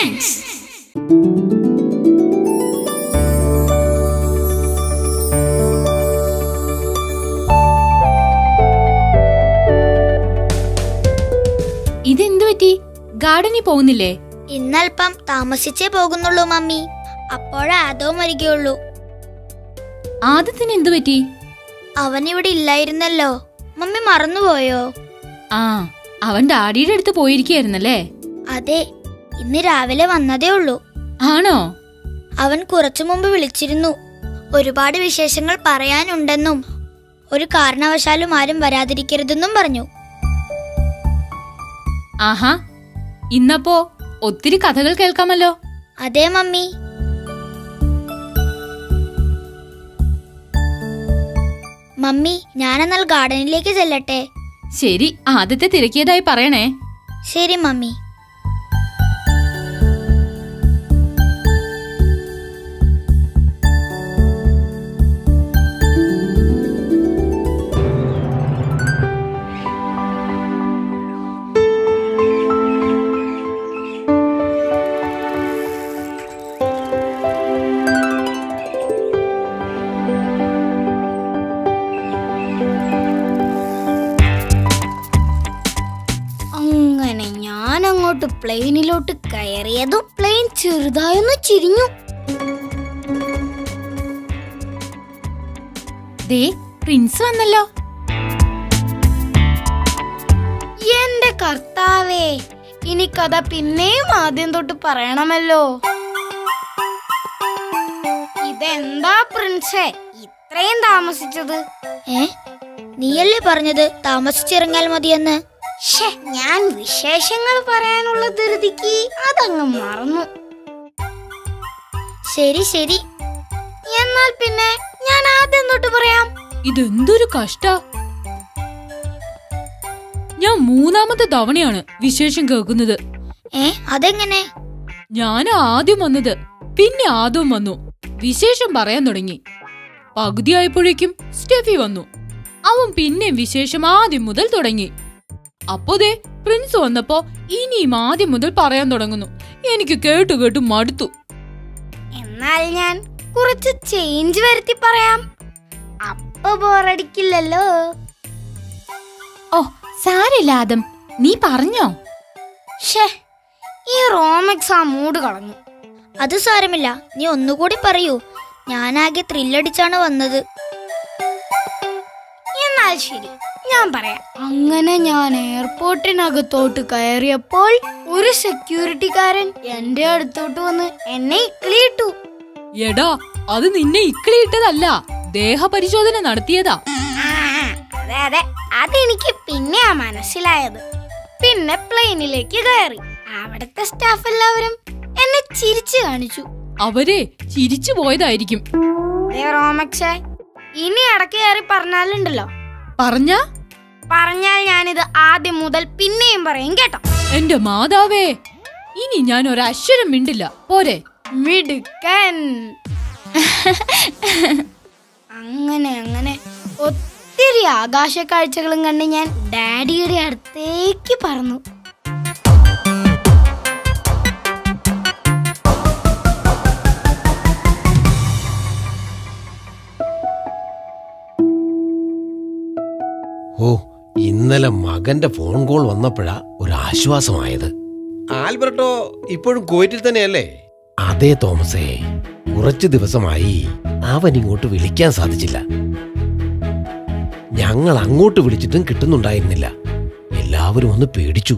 Friends. ഇതെന്തു പറ്റി? ഗാർഡനിൽ പോകുന്നില്ലേ? ഇന്നൽപ്പം താമസിച്ചേ പോകുന്നുള്ളൂ മമ്മി. അപ്പോഴാ ആദോ വരികയുള്ളൂ. ആദത്തിന് എന്തു പറ്റി? അവനിവിടെ ഇല്ലായിരുന്നല്ലോ. മമ്മി മറന്നുപോയോ? ആ, അവൻ ഡാഡിയുടെ അടുത്ത് പോയിരിക്കുകയായിരുന്നല്ലേ? അതെ, ഇന്ന് രാവിലെ വന്നതേ ഉള്ളൂ. ആണോ? അവൻ കുറച്ചു മുമ്പ് വിളിച്ചിരുന്നു. ഒരുപാട് വിശേഷങ്ങൾ പറയാനുണ്ടെന്നും ഒരു കാരണവശാലും ആരും വരാതിരിക്കരുതെന്നും പറഞ്ഞു. ആഹാ, ഇന്നപ്പോ ഒത്തിരി കഥകൾ കേൾക്കാമല്ലോ. അതെ മമ്മി. മമ്മി, ഞാനെന്നാൽ ഗാർഡനിലേക്ക് ചെല്ലട്ടെ? ശരി, ആദ്യത്തെ തിരക്കിയതായി പറയണേ. ശരി മമ്മി. പ്ലെയിനിലോട്ട് കയറിയതും പ്ലെയിൻ ചെറുതായൊന്ന് ചിരിഞ്ഞു. ദേ, പ്രിൻസ് വന്നല്ലോ. എന്റെ കർത്താവേ, ഇനി കഥ പിന്നെയും ആദ്യം തൊട്ട് പറയണമല്ലോ. ഇതെന്താ പ്രിൻസേ ഇത്രയും താമസിച്ചത്? നീയല്ലേ പറഞ്ഞത് താമസിച്ചിറങ്ങിയാൽ മതിയെന്ന്? ഞാൻ വിശേഷങ്ങൾ പറയാനുള്ള ധൃതിക്ക് അതങ്ങ് മറന്നു. ശരി ശരി, എന്നാൽ പിന്നെ ഞാൻ ആദ്യം തൊട്ട് പറയാം. ഇതെന്തൊരു കഷ്ട! ഞാൻ മൂന്നാമത്തെ തവണയാണ് വിശേഷം കേൾക്കുന്നത്. അതെങ്ങനെ? ഞാൻ ആദ്യം വന്നത്, പിന്നെ ആദ്യം വന്നു, വിശേഷം പറയാൻ തുടങ്ങി. പകുതിയായപ്പോഴേക്കും സ്റ്റെഫി വന്നു. അവൻ പിന്നെ വിശേഷം ആദ്യം മുതൽ തുടങ്ങി. അപ്പോതേ പ്രിൻസ് വന്നപ്പോ ഇനിയും ആദ്യം മുതൽ പറയാൻ തുടങ്ങുന്നു. എനിക്ക് കേട്ടു കേട്ടു മടുത്തു. എന്നാൽ ഞാൻ കുറച്ച് ചേഞ്ച് വരുത്തി പറയാം. അപ്പൊ ബോറടിക്കില്ലല്ലോ. ഓ, സാരില്ല ആദം, നീ പറഞ്ഞോ? ഈ റോമക്സ് ആ മൂഡ് കളഞ്ഞു. അത് സാരമില്ല, നീ ഒന്നുകൂടി പറയൂ. ഞാനാകെ ത്രില്ലടിച്ചാണ് വന്നത്. എന്നാൽ ശരി, ഞാൻ പറയാം. അങ്ങനെ ഞാൻ എയർപോർട്ടിനകത്തോട്ട് കയറിയപ്പോൾ ഒരു സെക്യൂരിറ്റിക്കാരൻ എന്റെ അടുത്തോട്ട് വന്ന് എന്നെ ഇക്കിളിയിട്ടു. എടാ, അത് നിന്നെ ഇക്കിളിയിട്ടതല്ല, ദേഹപരിശോധന നടത്തിയതാ. അതെ അതെ, അതെനിക്ക് പിന്നെയാ മനസ്സിലായത്. പിന്നെ പ്ലെയിനിലേക്ക് കയറി. അവിടുത്തെ സ്റ്റാഫ് എല്ലാവരും എന്നെ ചിരിച്ചു കാണിച്ചു. അവരെ ചിരിച്ചു പോയതായിരിക്കും. റോമക്സേ, ഇനി ഇടയ്ക്ക് കയറി പറഞ്ഞാലുണ്ടല്ലോ. പറഞ്ഞാൽ ഞാനിത് ആദ്യം മുതൽ പിന്നെയും പറയും, കേട്ടോ? എന്റെ മാതാവേ, ഇനി ഞാൻ ഒരക്ഷരം മിണ്ടില്ല, പോരെ? മിടുക്കൻ. അങ്ങനെ അങ്ങനെ ഒത്തിരി ആകാശ കാഴ്ചകളും കണ്ട് ഞാൻ ഡാഡിയുടെ അടുത്തേക്ക് പറന്നു. ഓ, ഇന്നലെ മകന്റെ ഫോൺ കോൾ വന്നപ്പോഴാ ഒരു ആശ്വാസമായത്. ആൽബർട്ടോ ഇപ്പോഴും കുവൈറ്റിൽ തന്നെയല്ലേ? അതേ തോമസേ, കുറച്ചു ദിവസമായി അവൻ ഇങ്ങോട്ട് വിളിക്കാൻ സാധിച്ചില്ല. ഞങ്ങൾ അങ്ങോട്ട് വിളിച്ചിട്ടും കിട്ടുന്നുണ്ടായിരുന്നില്ല. എല്ലാവരും ഒന്ന് പേടിച്ചു.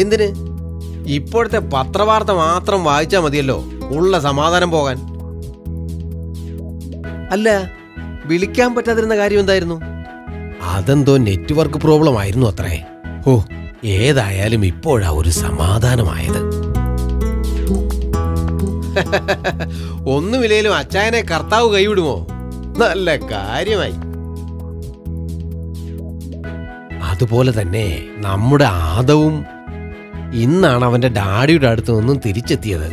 എന്തിന്? ഇപ്പോഴത്തെ പത്രവാർത്ത മാത്രം വായിച്ചാൽ മതിയല്ലോ ഉള്ള സമാധാനം പോകാൻ. അല്ല, വിളിക്കാൻ പറ്റാതിരുന്ന കാര്യം എന്തായിരുന്നു? അതെന്തോ നെറ്റ്വർക്ക് പ്രോബ്ലം ആയിരുന്നു അത്രേ. ഓ, ഏതായാലും ഇപ്പോഴാ ഒരു സമാധാനമായത്. ഒന്നുമില്ലേലും അച്ചായനെ കർത്താവ് കൈവിടുമോ? നല്ല കാര്യമായി. അതുപോലെ തന്നെ നമ്മുടെ ആദവും ഇന്നാണ് അവന്റെ ഡാഡിയുടെ അടുത്ത് നിന്നും തിരിച്ചെത്തിയത്.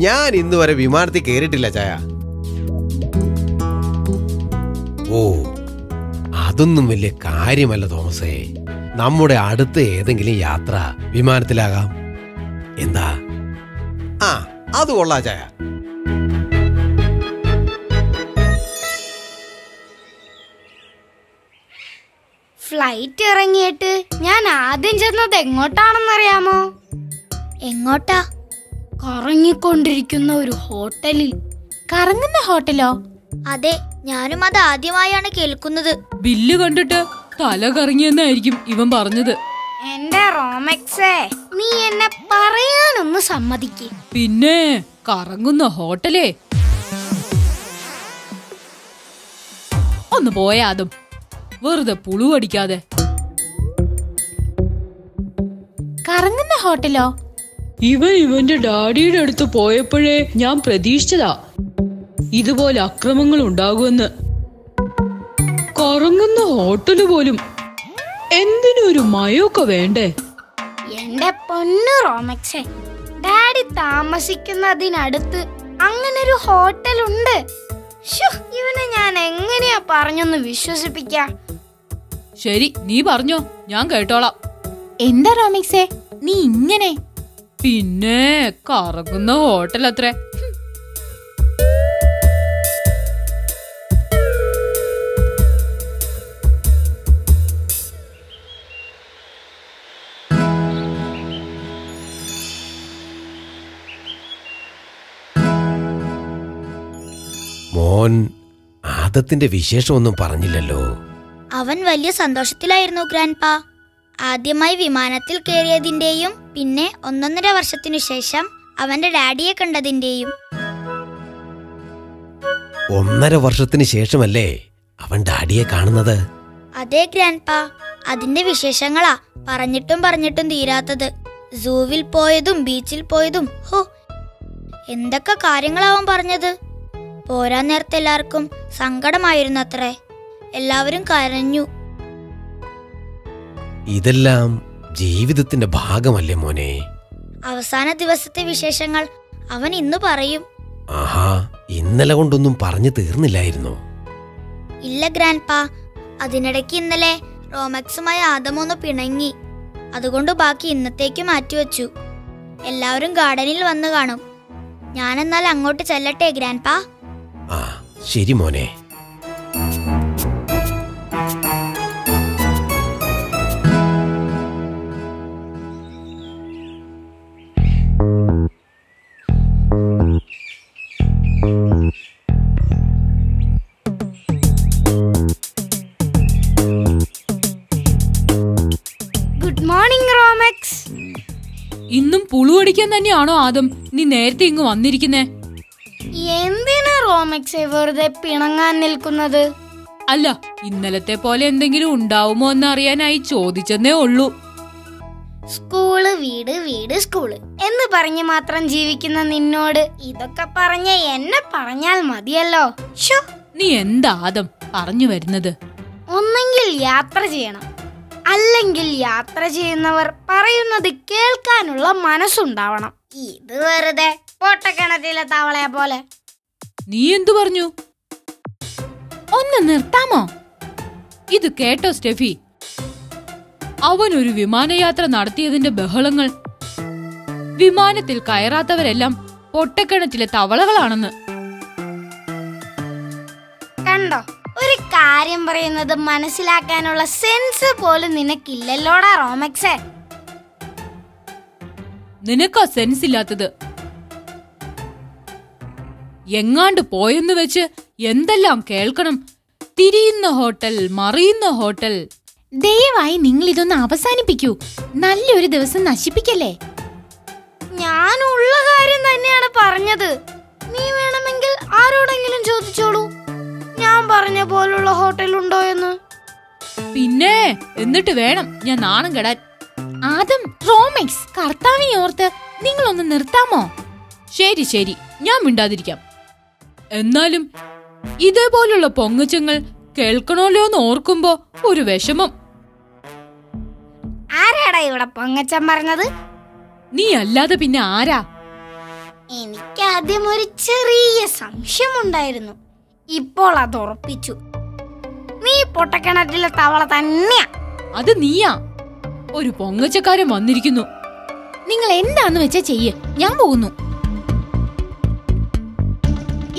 ഞാൻ ഇന്നുവരെ വിമാനത്തിൽ കയറിയിട്ടില്ല ചായ. ഓ, അത് അതൊന്നും വലിയ കാര്യമല്ല തോമസേ. നമ്മുടെ അടുത്ത ഏതെങ്കിലും യാത്ര വിമാനത്തിലാകാം. എന്താ? ആ, അത് കൊള്ളാ ചായ. ഫ്ലൈറ്റ് ഇറങ്ങിയിട്ട് ഞാൻ ആദ്യം ചെന്നത് എങ്ങോട്ടാണെന്നറിയാമോ? എങ്ങോട്ടാ? കറങ്ങിക്കൊണ്ടിരിക്കുന്ന ഒരു ഹോട്ടലിൽ. കറങ്ങുന്ന ഹോട്ടലോ? അതെ, ഞാനും അത് ആദ്യമായാണ് കേൾക്കുന്നത്. ബില്ല് കണ്ടിട്ട് തല കറങ്ങിയെന്നായിരിക്കും ഇവൻ പറഞ്ഞത്. എന്റെ റോമെക്സേ, നീ എന്നെ പറയാനൊന്ന് സമ്മതിക്ക്. പിന്നെ കറങ്ങുന്ന ഹോട്ടലേ, ഒന്ന് പോയാതും വെറുതെ പുളുവടിക്കാതെ. കറങ്ങുന്ന ഹോട്ടലോ? ഇവന്റെ ഡാഡിയുടെ അടുത്ത് പോയപ്പോഴേ ഞാൻ പ്രതീക്ഷിച്ചതാ ഇതുപോലെ അക്രമങ്ങൾ ഉണ്ടാകുമെന്ന്. കറങ്ങുന്ന ഹോട്ടല് പോലും. എന്തിനൊരു മയൊക്കെ വേണ്ടേ? എന്റെ പൊന്നു റോമെക്സേ, ഡാഡി താമസിക്കുന്നതിനടുത്ത് അങ്ങനൊരു ഹോട്ടലുണ്ട്. ഇവനെ ഞാൻ എങ്ങനെയാ പറഞ്ഞൊന്ന് വിശ്വസിപ്പിക്കാ? ശരി, നീ പറഞ്ഞോ, ഞാൻ കേട്ടോളാം. എന്താ റോമിക്സേ നീ ഇങ്ങനെ? പിന്നെ കറങ്ങുന്ന ഹോട്ടൽ അത്രേ. മോൻ ആദത്തിന്റെ വിശേഷമൊന്നും പറഞ്ഞില്ലല്ലോ. അവൻ വലിയ സന്തോഷത്തിലായിരുന്നു ഗ്രാൻഡ്പാ. ആദ്യമായി വിമാനത്തിൽ കയറിയതിന്റെയും പിന്നെ 1.5 വർഷത്തിനു ശേഷം അവന്റെ ഡാഡിയെ കണ്ടതിന്റെയും. 1.5 വർഷത്തിന് ശേഷമല്ലേ അവൻ ഡാഡിയെ കാണുന്നത്? അതെ ഗ്രാൻഡ്പാ, അതിന്റെ വിശേഷങ്ങളാ പറഞ്ഞിട്ടും തീരാത്തത്. സൂവിൽ പോയതും ബീച്ചിൽ പോയതും. ഹോ, എന്തൊക്കെ കാര്യങ്ങളാവൻ പറഞ്ഞത്. പോരാൻ നേരത്തെ എല്ലാവർക്കും സങ്കടമായിരുന്നു അത്രേ. എല്ലാവരും കരഞ്ഞു. ഇതെല്ലാം ജീവിതത്തിന്റെ ഭാഗമല്ലേ മോനെ? അവസാന ദിവസത്തെ വിശേഷങ്ങൾ അവൻ ഇന്ന് പറയും. ആഹാ, ഇന്നലെ കൊണ്ടൊന്നും പറഞ്ഞു തീർന്നില്ലായിരുന്നു. ഇല്ല ഗ്രാൻഡ്പാ, അതിനിടയ്ക്ക് ഇന്നലെ റോമക്സുമായി ആദമൊന്ന് പിണങ്ങി. അതുകൊണ്ട് ബാക്കി ഇന്നത്തേക്ക് മാറ്റിവെച്ചു. എല്ലാവരും ഗാർഡനിൽ വന്നു കാണും. ഞാനെന്നാൽ അങ്ങോട്ട് ചെല്ലട്ടെ ഗ്രാൻഡ്പാ? ആ, ശരി മോനെ. Good morning Romex. ഇന്നും പുളുവടിക്കാൻ തന്നെയാണോ ആദം നീ നേരത്തെ ഇങ്ങ് വന്നിരിക്കുന്നേ? എന്തിനാ റോമെക്സ് വെറുതെ പിണങ്ങാൻ നിൽക്കുന്നത്? അല്ല, ഇന്നലത്തെ പോലെ എന്തെങ്കിലും ഉണ്ടാവുമോ എന്നറിയാനായി ചോദിച്ചെന്നേ ഉള്ളൂ. സ്കൂള് വീട് വീട് സ്കൂള് എന്ന് പറഞ്ഞ് മാത്രം ജീവിക്കുന്ന നിന്നോട് ഇതൊക്കെ പറഞ്ഞ എന്നെ പറഞ്ഞാൽ മതിയല്ലോ. നീ എന്താ ആദം പറഞ്ഞു വരുന്നത്? ഒന്നെങ്കിൽ യാത്ര ചെയ്യണം, അല്ലെങ്കിൽ യാത്ര ചെയ്യുന്നവർ പറയുന്നത് കേൾക്കാനുള്ള മനസ്സുണ്ടാവണം. ഇത് വെറുതെ പൊട്ടക്കിണറ്റിലെ തവളയെ പോലെ. നീ എന്തു പറഞ്ഞു? ഒന്ന് നിർത്താമോ? ഇത് കേട്ടോ സ്റ്റെഫി? അവനൊരു വിമാനയാത്ര നടത്തിയതിന്റെ ബഹളങ്ങൾ. വിമാനത്തിൽ കയറാത്തവരെല്ലാം പൊട്ടക്കിണറ്റിലെ തവളകളാണെന്ന്. കണ്ടോ, ഒരു കാര്യം പറയുന്നത് മനസ്സിലാക്കാനുള്ള സെൻസ് പോലും നിനക്കില്ലല്ലോടാ റോമെക്സേ. നിനക്കാ സെൻസ് ഇല്ലാത്തത്. എങ്ങാണ്ട് പോയെന്ന് വെച്ച് എന്തെല്ലാം കേൾക്കണം. തിരിയുന്ന ഹോട്ടൽ, മറിയുന്ന ഹോട്ടൽ. ദയവായി നിങ്ങൾ ഇതൊന്ന് അവസാനിപ്പിക്കൂ. നല്ലൊരു ദിവസം നശിപ്പിക്കല്ലേ. ഞാനുള്ള കാര്യം തന്നെയാണ് പറഞ്ഞത്. നീ വേണമെങ്കിൽ ആരോടെങ്കിലും ചോദിച്ചോളൂ, ഞാൻ പറഞ്ഞ പോലുള്ള ഹോട്ടൽ ഉണ്ടോ എന്ന്. പിന്നെ എന്നിട്ട് വേണം ഞാൻ നാണം കെടാൻ. ആദം, റോമെക്സ്, കർത്താവിനെ ഓർത്ത് നിങ്ങളൊന്ന് നിർത്താമോ? ശരി ശരി, ഞാൻ മിണ്ടാതിരിക്കാം. എന്നാലും ഇതേപോലുള്ള പൊങ്ങച്ചങ്ങൾ കേൾക്കണമല്ലോ എന്ന് ഓർക്കുമ്പോ ഒരു വിഷമം. ആരാടാ ഇവിടെ പൊങ്ങച്ചം പറഞ്ഞത്? നീ അല്ലാതെ പിന്നെ ആരാ? എനിക്ക് ആദ്യം ഒരു ചെറിയ സംശയമുണ്ടായിരുന്നു, ഇപ്പോൾ അത് ഉറപ്പിച്ചു. നീ പൊട്ടക്കിണറ്റിലെ തവള തന്നെയാ. അത് നീയാ. ഒരു പൊങ്ങച്ചക്കാരൻ വന്നിരിക്കുന്നു. നിങ്ങൾ എന്താന്ന് വെച്ചാ ചെയ്യ്, ഞാൻ പോകുന്നു.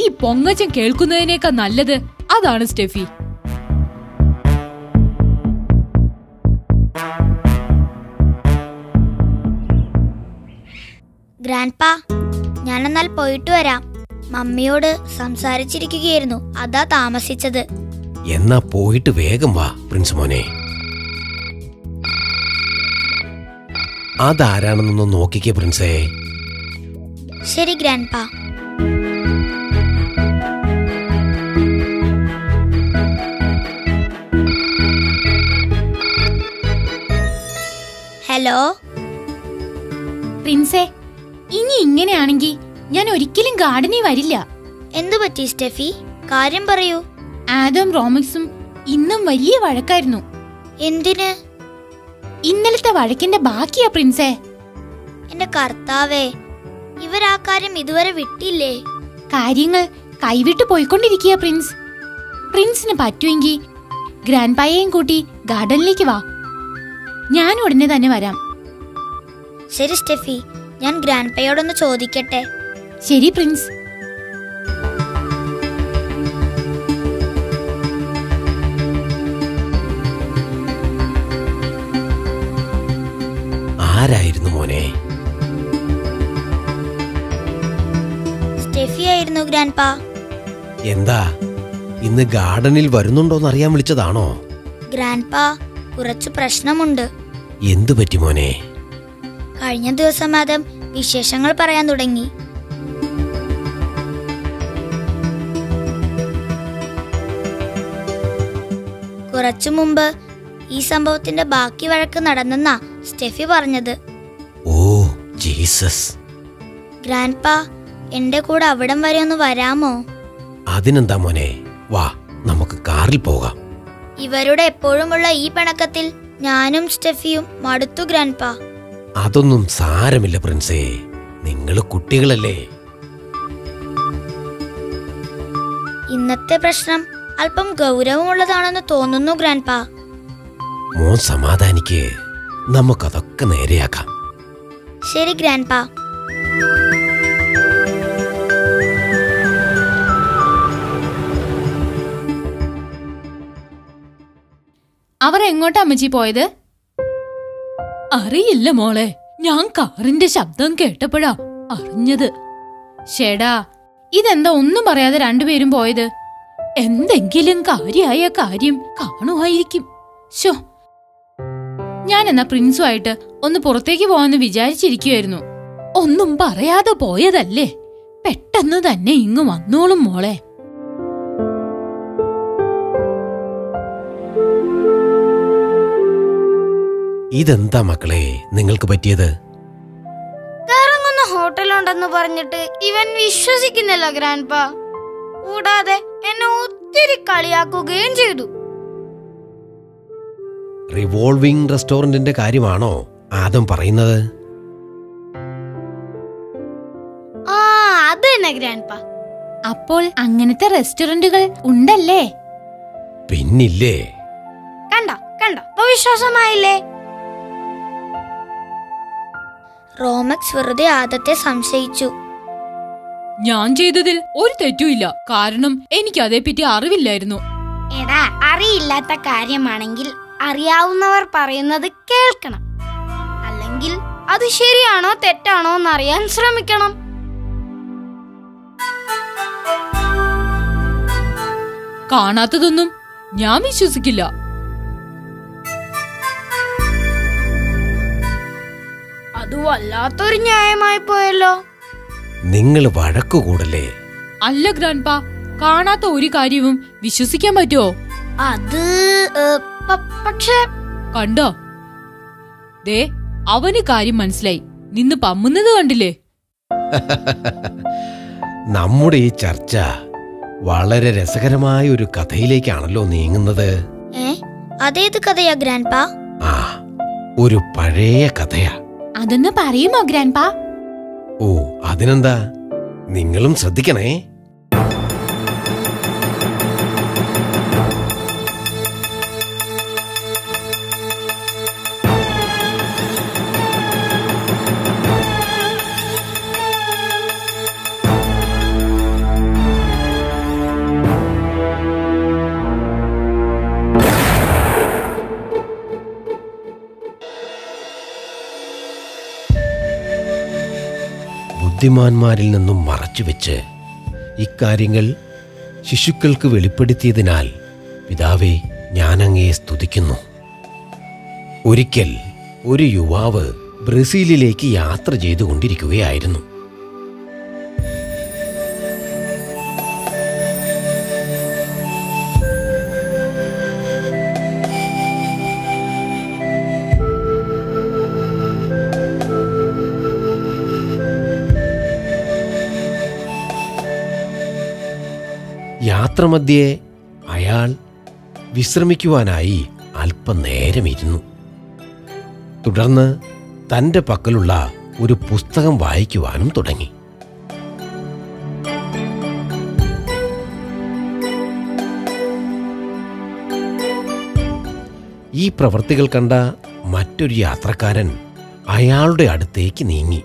ഈ പൊങ്ങച്ചൻ കേൾക്കുന്നതിനേക്കാൾ നല്ലത് അതാണ് സ്റ്റെഫി. ഗ്രാൻഡ്പാ, ഞാനെന്നാൽ പോയിട്ട് വരാം. മമ്മിയോട് സംസാരിച്ചിരിക്കുകയായിരുന്നു, അതാ താമസിച്ചത്. എന്നാ പോയിട്ട് വേഗം വാ പ്രിൻസ് മോനെ. അതാരാണെന്നൊന്ന് നോക്കിക്കേ പ്രിൻസേ. ശരി ഗ്രാൻഡ്പാ. ഹലോ പ്രിൻസേ, ഇനി ഇങ്ങനെയാണെങ്കിൽ ഞാൻ ഒരിക്കലും ഗാർഡനിൽ വരില്ല. എന്തു പറ്റി സ്റ്റെഫി? കാര്യം പറയൂ. ആദം റോമിക്സും ഇന്നും വലിയ വഴക്കായിരുന്നു. എന്തിന്? ഇന്നലത്തെ വഴക്കിന്റെ ബാക്കിയാ പ്രിൻസേ. എന്റെ കർത്താവേ, ഇവരാ കാര്യം ഇതുവരെ വിട്ടില്ലേ? കാര്യങ്ങൾ കൈവിട്ടു പോയിക്കൊണ്ടിരിക്കുക പ്രിൻസ്. പ്രിൻസിന് പറ്റുമെങ്കിൽ ഗ്രാൻഡ്പായെയും കൂട്ടി ഗാർഡനിലേക്ക് വാ. ഞാൻ ഉടനെ തന്നെ വരാം. ശരി സ്റ്റെഫി, ഞാൻ ഗ്രാൻഡ്പയോടൊന്ന് ചോദിക്കട്ടെ. ശരി പ്രിൻസ്. ആരായിരുന്നു മോനെ? സ്റ്റെഫി ആയിരുന്നു ഗ്രാൻഡ്പാ. എന്താ ഇന്ന് ഗാർഡനിൽ വരുന്നുണ്ടോന്നറിയാൻ വിളിച്ചതാണോ? ഗ്രാൻഡ്പാ, കുറച്ചു പ്രശ്നമുണ്ട്. എന്തു പറ്റി മോനെ? കഴിഞ്ഞ ദിവസം ആദം വിശേഷങ്ങൾ പറയാൻ തുടങ്ങി. കുറച്ചു മുമ്പ് ഈ സംഭവത്തിന്റെ ബാക്കി വഴക്ക് നടന്നെന്നാ സ്റ്റെഫി പറഞ്ഞത്. Oh Jesus. ഗ്രാൻഡ്പാ, എന്റെ കൂടെ അവിടം വരെ ഒന്ന് വരാമോ? അതിനെന്താ മോനെ, വാ നമുക്ക് കാറിൽ പോകാം. ഇവരുടെ എപ്പോഴുമുള്ള ഈ പിണക്കത്തിൽ ഞാനും സ്റ്റെഫിയും മടുത്തു ഗ്രാൻഡ്പാ. അതൊന്നും സാരമില്ല പ്രിൻസേ, നിങ്ങള് കുട്ടികളല്ലേ. ഇന്നത്തെ പ്രശ്നം അല്പം ഗൗരവമുള്ളതാണെന്ന് തോന്നുന്നു ഗ്രാൻഡ്പാ. മോൻ സമാധാനിക്ക്, നമുക്കതൊക്കെ നേരെയാക്കാം. ശരി ഗ്രാൻഡ്പാ. അവർ എങ്ങോട്ടാ അമ്മച്ചി പോയത്? അറിയില്ല മോളെ, ഞാൻ കാറിന്റെ ശബ്ദം കേട്ടപ്പോഴാ അറിഞ്ഞത്. ഷേടാ, ഇതെന്താ ഒന്നും പറയാതെ രണ്ടുപേരും പോയത്? എന്തെങ്കിലും കാര്യമായ കാര്യം കാണുമായിരിക്കും. ശോ, ഞാൻ എന്നാ പ്രിൻസുമായിട്ട് ഒന്ന് പുറത്തേക്ക് പോവാന്ന് വിചാരിച്ചിരിക്കുവായിരുന്നു. ഒന്നും പറയാതെ പോയതല്ലേ. പെട്ടെന്ന് തന്നെ ഇങ്ങ് വന്നോളും മോളെ. ഇതെന്താ മക്കളെ നിങ്ങൾക്ക് പറ്റിയത്? കറങ്ങുന്ന ഹോട്ടലുണ്ടെന്ന് പറഞ്ഞിട്ട് ഇവൻ വിശ്വസിക്കുന്നില്ല ഗ്രാൻഡ്പാ. കൂടാതെ എന്നെ ഒത്തിരി കളിയാക്കുകയും ചെയ്തു. റിവോൾവിംഗ് റെസ്റ്റോറന്റിന്റെ കാര്യമാണോ ആദം പറയുന്നത്? ആ, അത് തന്നെ ഗ്രാൻഡ്പാ. അപ്പോൾ അങ്ങനത്തെ റെസ്റ്റോറന്റുകൾ ഉണ്ടല്ലേ? പിന്നില്ലേ. കണ്ടോ കണ്ടോ, ഇപ്പൊ വിശ്വാസമായില്ലേ? റോമക്സ് വെറുതെ ആദത്തെ സംശയിച്ചു. ഞാൻ ചെയ്തതിൽ ഒരു തെറ്റുമില്ല. കാരണം എനിക്ക് അതേപ്പറ്റി അറിവില്ലായിരുന്നു. എടാ, അറിയില്ലാത്ത കാര്യമാണെങ്കിൽ അറിയാവുന്നവർ പറയുന്നത് കേൾക്കണം. അല്ലെങ്കിൽ അത് ശരിയാണോ തെറ്റാണോ എന്നറിയാൻ ശ്രമിക്കണം. കാണാത്തതൊന്നും ഞാൻ വിശ്വസിക്കില്ല. അത് വല്ലാത്തൊരു ന്യായമായി പോയല്ലോ. നിങ്ങൾ വഴക്കുകൂടല്ലേ? അല്ല ഗ്രാൻഡ്പാ, കാണാത്ത ഒരു കാര്യവും വിശ്വസിക്കാൻ പറ്റുമോ? അത് പക്ഷേ കണ്ടോ, ദേ അവന് കാര്യം മനസ്സിലായി. നിന്ന് പമ്മുന്നത് കണ്ടില്ലേ? നമ്മുടെ ഈ ചർച്ച വളരെ രസകരമായ ഒരു കഥയിലേക്കാണല്ലോ നീങ്ങുന്നത്. അതേത് കഥയാ ഗ്രാൻഡ്പാ? ആ, ഒരു പഴയ കഥയാ. അതൊന്ന് പറയുമോ ഗ്രാൻഡ്പാ? ഓ, അതിനെന്താ, നിങ്ങളും ശ്രദ്ധിക്കണേ. ബുദ്ധിമാന്മാരിൽ നിന്നും മറച്ചുവെച്ച് ഇക്കാര്യങ്ങൾ ശിശുക്കൾക്ക് വെളിപ്പെടുത്തിയതിനാൽ പിതാവേ, ഞാൻ അങ്ങയെ സ്തുതിക്കുന്നു. ഒരിക്കൽ ഒരു യുവാവ് ബ്രസീലിലേക്ക് യാത്ര ചെയ്തുകൊണ്ടിരിക്കുകയായിരുന്നു. യാത്രമധ്യേ അയാൾ വിശ്രമിക്കുവാനായി അല്പനേരം ഇരുന്നു. തുടർന്ന് തൻ്റെ പക്കലുള്ള ഒരു പുസ്തകം വായിക്കുവാനും തുടങ്ങി. ഈ പ്രവൃത്തികൾ കണ്ട മറ്റൊരു യാത്രക്കാരൻ അയാളുടെ അടുത്തേക്ക് നീങ്ങി.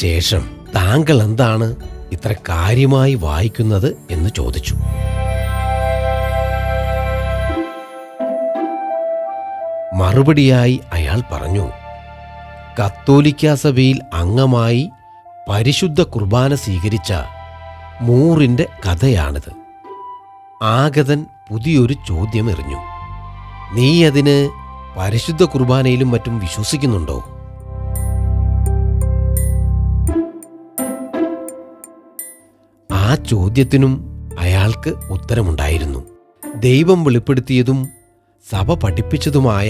ശേഷം താങ്കൾ എന്താണ് ഇത്ര കാര്യമായി വായിക്കുന്നത് എന്ന് ചോദിച്ചു. മറുപടിയായി അയാൾ പറഞ്ഞു, കത്തോലിക്കാ സഭയിൽ അംഗമായി പരിശുദ്ധ കുർബാന സ്വീകരിച്ച മൂറിന്റെ കഥയാണിത്. ആഗതൻ പുതിയൊരു ചോദ്യം എറിഞ്ഞു. നീ അതിന് പരിശുദ്ധ കുർബാനയിലും മറ്റും വിശ്വസിക്കുന്നുണ്ടോ? ആ ചോദ്യത്തിനും അയാൾക്ക് ഉത്തരമുണ്ടായിരുന്നു. ദൈവം വെളിപ്പെടുത്തിയതും സഭ പഠിപ്പിച്ചതുമായ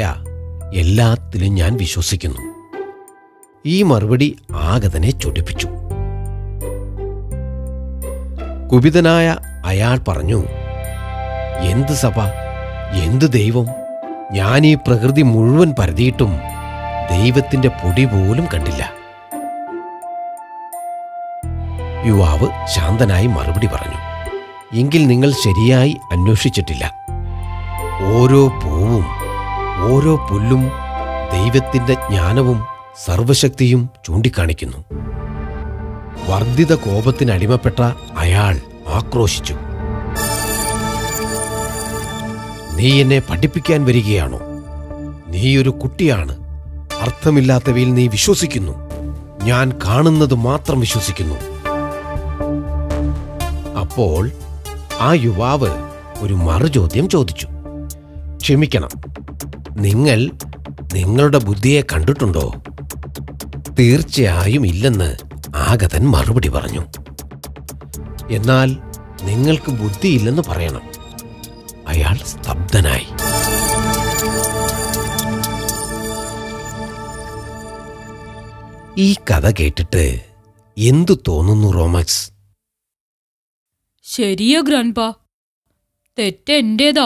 എല്ലാത്തിലും ഞാൻ വിശ്വസിക്കുന്നു. ഈ മറുപടി ആഗതനെ ചൊടിപ്പിച്ചു. കുപിതനായ അയാൾ പറഞ്ഞു, എന്ത് സഭ, എന്ത് ദൈവം? ഞാൻ ഈ പ്രകൃതി മുഴുവൻ പരതിയിട്ടും ദൈവത്തിന്റെ പൊടി പോലും കണ്ടില്ല. യുവാവ് ശാന്തനായി മറുപടി പറഞ്ഞു, എങ്കിൽ നിങ്ങൾ ശരിയായി അന്വേഷിച്ചിട്ടില്ല. ഓരോ പൂവും ഓരോ പുല്ലും ദൈവത്തിന്റെ ജ്ഞാനവും സർവശക്തിയും ചൂണ്ടിക്കാണിക്കുന്നു. വർദ്ധിത കോപത്തിനടിമപ്പെട്ട അയാൾ ആക്രോശിച്ചു. നീ എന്നെ പഠിപ്പിക്കാൻ വരികയാണോ? നീയൊരു കുട്ടിയാണ്. അർത്ഥമില്ലാത്തവയിൽ നീ വിശ്വസിക്കുന്നു. ഞാൻ കാണുന്നത് മാത്രം വിശ്വസിക്കുന്നു. അപ്പോൾ ആ യുവാവ് ഒരു മറുചോദ്യം ചോദിച്ചു. ക്ഷമിക്കണം, നിങ്ങൾ നിങ്ങളുടെ ബുദ്ധിയെ കണ്ടിട്ടുണ്ടോ? തീർച്ചയായും ഇല്ലെന്ന് ആഗതൻ മറുപടി പറഞ്ഞു. എന്നാൽ നിങ്ങൾക്ക് ബുദ്ധിയില്ലെന്ന് പറയണം. അയാൾ സ്തബ്ധനായി. ഈ കഥ കേട്ടിട്ട് എന്തു തോന്നുന്നു റോമക്സ്? ശരിയോ ഗ്രാൻഡ്പാ, തെറ്റെന്റേതാ.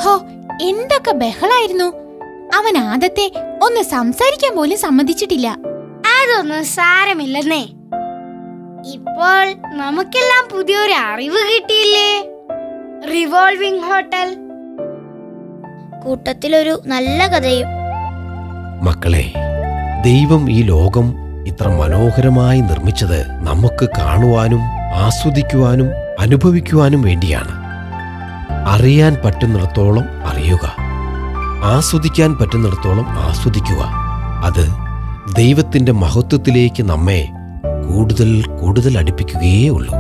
ഹോ, എന്തൊക്കെ ബഹളായിരുന്നു. അവൻ ആദത്തെ ഒന്ന് സംസാരിക്കാൻ പോലും സമ്മതിച്ചിട്ടില്ല. അതൊന്നും സാരമില്ലെന്നേ. ഇപ്പോൾ നമുക്കെല്ലാം പുതിയൊരു അറിവ് കിട്ടിയില്ലേ? Revolving hotel. കൂട്ടത്തിലൊരു നല്ല കഥയും. മക്കളെ, ദൈവം ഈ ലോകം ഇത്ര മനോഹരമായി നിർമ്മിച്ചത് നമുക്ക് കാണുവാനും ആസ്വദിക്കുവാനും അനുഭവിക്കുവാനും വേണ്ടിയാണ്. അറിയാൻ പറ്റുന്നിടത്തോളം അറിയുക, ആസ്വദിക്കാൻ പറ്റുന്നിടത്തോളം ആസ്വദിക്കുക. അത് ദൈവത്തിന്റെ മഹത്വത്തിലേക്ക് നമ്മെ കൂടുതൽ കൂടുതൽ അടുപ്പിക്കുകയേ ഉള്ളൂ.